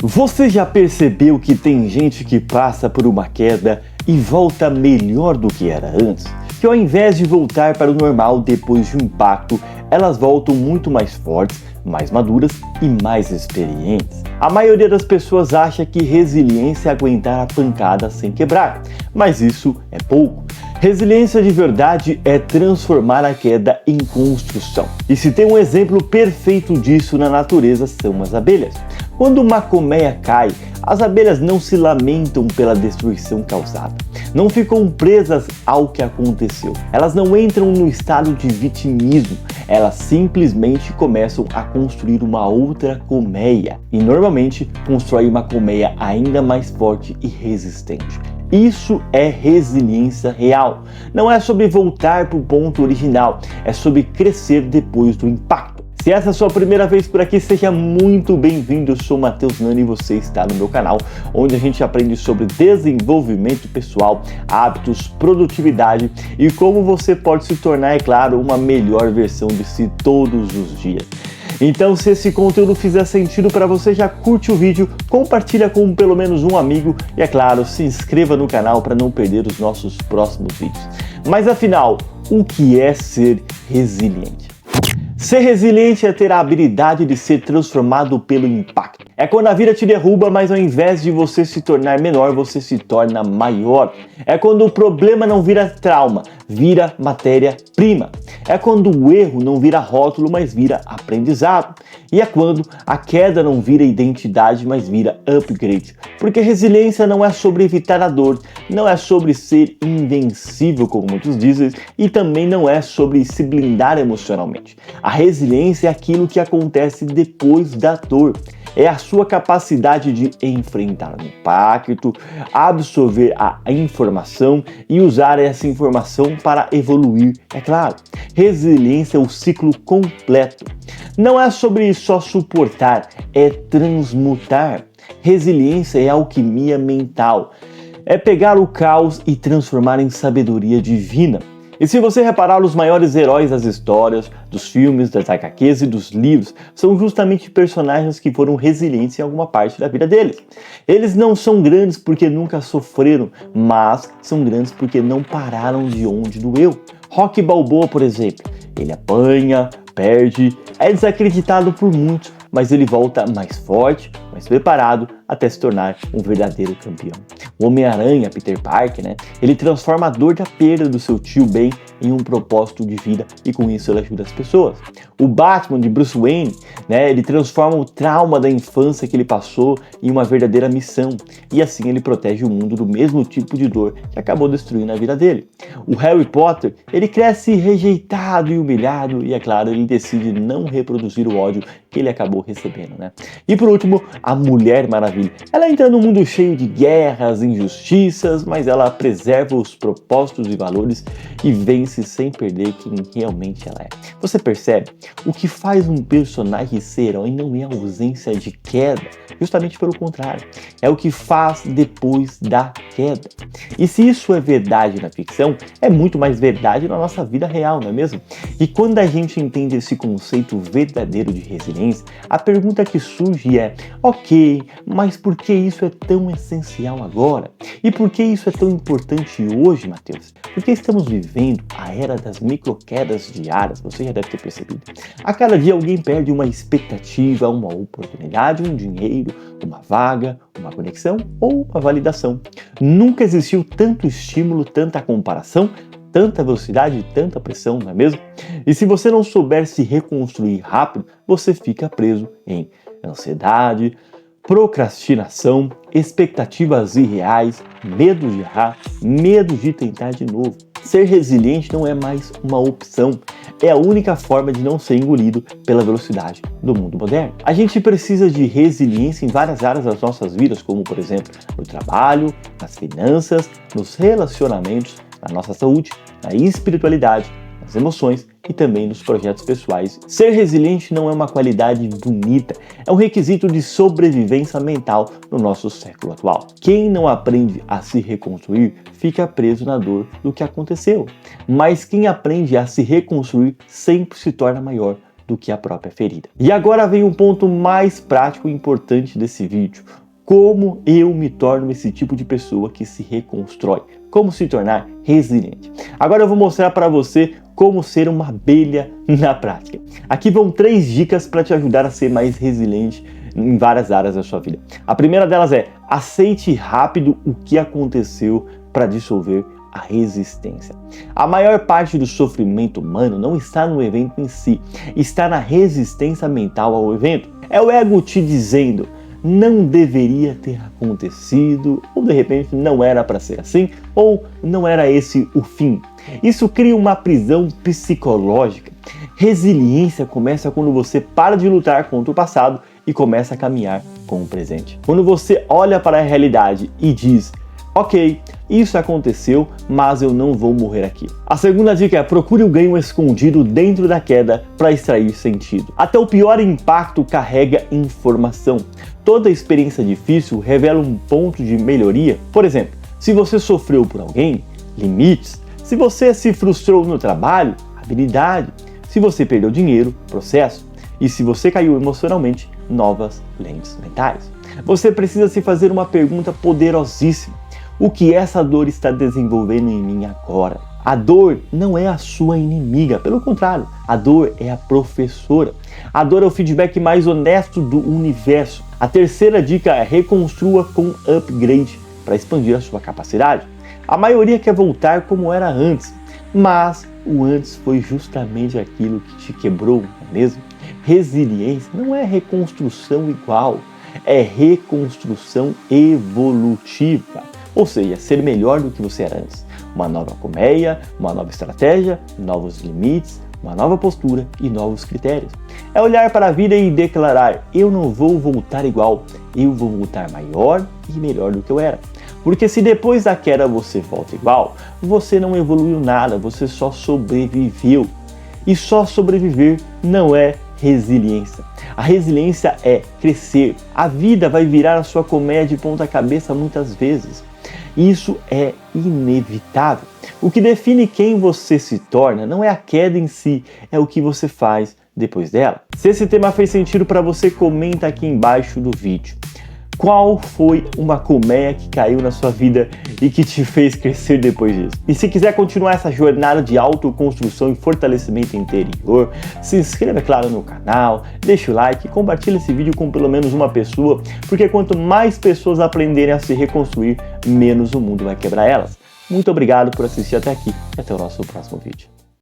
Você já percebeu que tem gente que passa por uma queda e volta melhor do que era antes? Que ao invés de voltar para o normal depois de um impacto, elas voltam muito mais fortes, mais maduras e mais experientes. A maioria das pessoas acha que resiliência é aguentar a pancada sem quebrar, mas isso é pouco. Resiliência de verdade é transformar a queda em construção. E se tem um exemplo perfeito disso na natureza, são as abelhas. Quando uma colmeia cai, as abelhas não se lamentam pela destruição causada. Não ficam presas ao que aconteceu. Elas não entram no estado de vitimismo. Elas simplesmente começam a construir uma outra colmeia. E normalmente constroem uma colmeia ainda mais forte e resistente. Isso é resiliência real. Não é sobre voltar para o ponto original, é sobre crescer depois do impacto. Se essa é a sua primeira vez por aqui, seja muito bem-vindo. Eu sou Matheus Nani e você está no meu canal, onde a gente aprende sobre desenvolvimento pessoal, hábitos, produtividade e como você pode se tornar, é claro, uma melhor versão de si todos os dias. Então, se esse conteúdo fizer sentido para você, já curte o vídeo, compartilha com pelo menos um amigo e, é claro, se inscreva no canal para não perder os nossos próximos vídeos. Mas afinal, o que é ser resiliente? Ser resiliente é ter a habilidade de ser transformado pelo impacto. É quando a vida te derruba, mas ao invés de você se tornar menor, você se torna maior. É quando o problema não vira trauma, vira matéria-prima. É quando o erro não vira rótulo, mas vira aprendizado. E é quando a queda não vira identidade, mas vira upgrade. Porque resiliência não é sobre evitar a dor, não é sobre ser invencível, como muitos dizem, e também não é sobre se blindar emocionalmente. A resiliência é aquilo que acontece depois da dor. É a sua capacidade de enfrentar o impacto, absorver a informação e usar essa informação para evoluir, é claro. Resiliência é o ciclo completo. Não é sobre só suportar, é transmutar. Resiliência é alquimia mental. É pegar o caos e transformar em sabedoria divina. E se você reparar, os maiores heróis das histórias, dos filmes, das HQs e dos livros são justamente personagens que foram resilientes em alguma parte da vida deles. Eles não são grandes porque nunca sofreram, mas são grandes porque não pararam de onde doeu. Rocky Balboa, por exemplo, ele apanha, perde, é desacreditado por muitos, mas ele volta mais forte, mais preparado até se tornar um verdadeiro campeão. O Homem-Aranha, Peter Parker, ele transforma a dor da perda do seu tio Ben em um propósito de vida e com isso ele ajuda as pessoas. O Batman de Bruce Wayne, ele transforma o trauma da infância que ele passou em uma verdadeira missão e assim ele protege o mundo do mesmo tipo de dor que acabou destruindo a vida dele. O Harry Potter, ele cresce rejeitado e humilhado e, é claro, ele decide não reproduzir o ódio que ele acabou recebendo, E por último, a Mulher Maravilha. Ela entra num mundo cheio de guerras, injustiças, mas ela preserva os propósitos e valores e vence sem perder quem realmente ela é. Você percebe? O que faz um personagem ser herói não é a ausência de queda, justamente pelo contrário, é o que faz depois da queda. E se isso é verdade na ficção, é muito mais verdade na nossa vida real, não é mesmo? E quando a gente entende esse conceito verdadeiro de resiliência, a pergunta que surge é: ok, mas por que isso é tão essencial agora? E por que isso é tão importante hoje, Matheus? Porque estamos vivendo a era das microquedas diárias, você já deve ter percebido. A cada dia alguém perde uma expectativa, uma oportunidade, um dinheiro, uma vaga, uma conexão ou uma validação. Nunca existiu tanto estímulo, tanta comparação, tanta velocidade e tanta pressão, não é mesmo? E se você não souber se reconstruir rápido, você fica preso em ansiedade, procrastinação, expectativas irreais, medo de errar, medo de tentar de novo. Ser resiliente não é mais uma opção, é a única forma de não ser engolido pela velocidade do mundo moderno. A gente precisa de resiliência em várias áreas das nossas vidas, como por exemplo, no trabalho, nas finanças, nos relacionamentos, na nossa saúde, na espiritualidade, nas emoções e também nos projetos pessoais. Ser resiliente não é uma qualidade bonita, é um requisito de sobrevivência mental no nosso século atual. Quem não aprende a se reconstruir fica preso na dor do que aconteceu, mas quem aprende a se reconstruir sempre se torna maior do que a própria ferida. E agora vem um ponto mais prático e importante desse vídeo. Como eu me torno esse tipo de pessoa que se reconstrói? Como se tornar resiliente? Agora eu vou mostrar para você como ser uma abelha na prática. Aqui vão 3 dicas para te ajudar a ser mais resiliente em várias áreas da sua vida. A primeira delas é: aceite rápido o que aconteceu para dissolver a resistência. A maior parte do sofrimento humano não está no evento em si, está na resistência mental ao evento. É o ego te dizendo: não deveria ter acontecido, ou de repente não era para ser assim, ou não era esse o fim. Isso cria uma prisão psicológica. Resiliência começa quando você para de lutar contra o passado e começa a caminhar com o presente. Quando você olha para a realidade e diz: ok, isso aconteceu, mas eu não vou morrer aqui. A segunda dica é: procure o ganho escondido dentro da queda para extrair sentido. Até o pior impacto carrega informação. Toda experiência difícil revela um ponto de melhoria. Por exemplo, se você sofreu por alguém, limites. Se você se frustrou no trabalho, habilidade. Se você perdeu dinheiro, processo. E se você caiu emocionalmente, novas lentes mentais. Você precisa se fazer uma pergunta poderosíssima: o que essa dor está desenvolvendo em mim agora? A dor não é a sua inimiga, pelo contrário, a dor é a professora. A dor é o feedback mais honesto do universo. A terceira dica é: reconstrua com upgrade para expandir a sua capacidade. A maioria quer voltar como era antes, mas o antes foi justamente aquilo que te quebrou, não é mesmo? Resiliência não é reconstrução igual, é reconstrução evolutiva. Ou seja, ser melhor do que você era antes. Uma nova colmeia, uma nova estratégia, novos limites, uma nova postura e novos critérios. É olhar para a vida e declarar: eu não vou voltar igual, eu vou voltar maior e melhor do que eu era. Porque se depois da queda você volta igual, você não evoluiu nada, você só sobreviveu. E só sobreviver não é resiliência. A resiliência é crescer. A vida vai virar a sua colmeia de ponta cabeça muitas vezes. Isso é inevitável. O que define quem você se torna não é a queda em si, é o que você faz depois dela. Se esse tema fez sentido para você, comenta aqui embaixo do vídeo. Qual foi uma colmeia que caiu na sua vida e que te fez crescer depois disso? E se quiser continuar essa jornada de autoconstrução e fortalecimento interior, se inscreva, é claro, no canal, deixa o like e compartilha esse vídeo com pelo menos uma pessoa, porque quanto mais pessoas aprenderem a se reconstruir, menos o mundo vai quebrar elas. Muito obrigado por assistir até aqui e até o nosso próximo vídeo.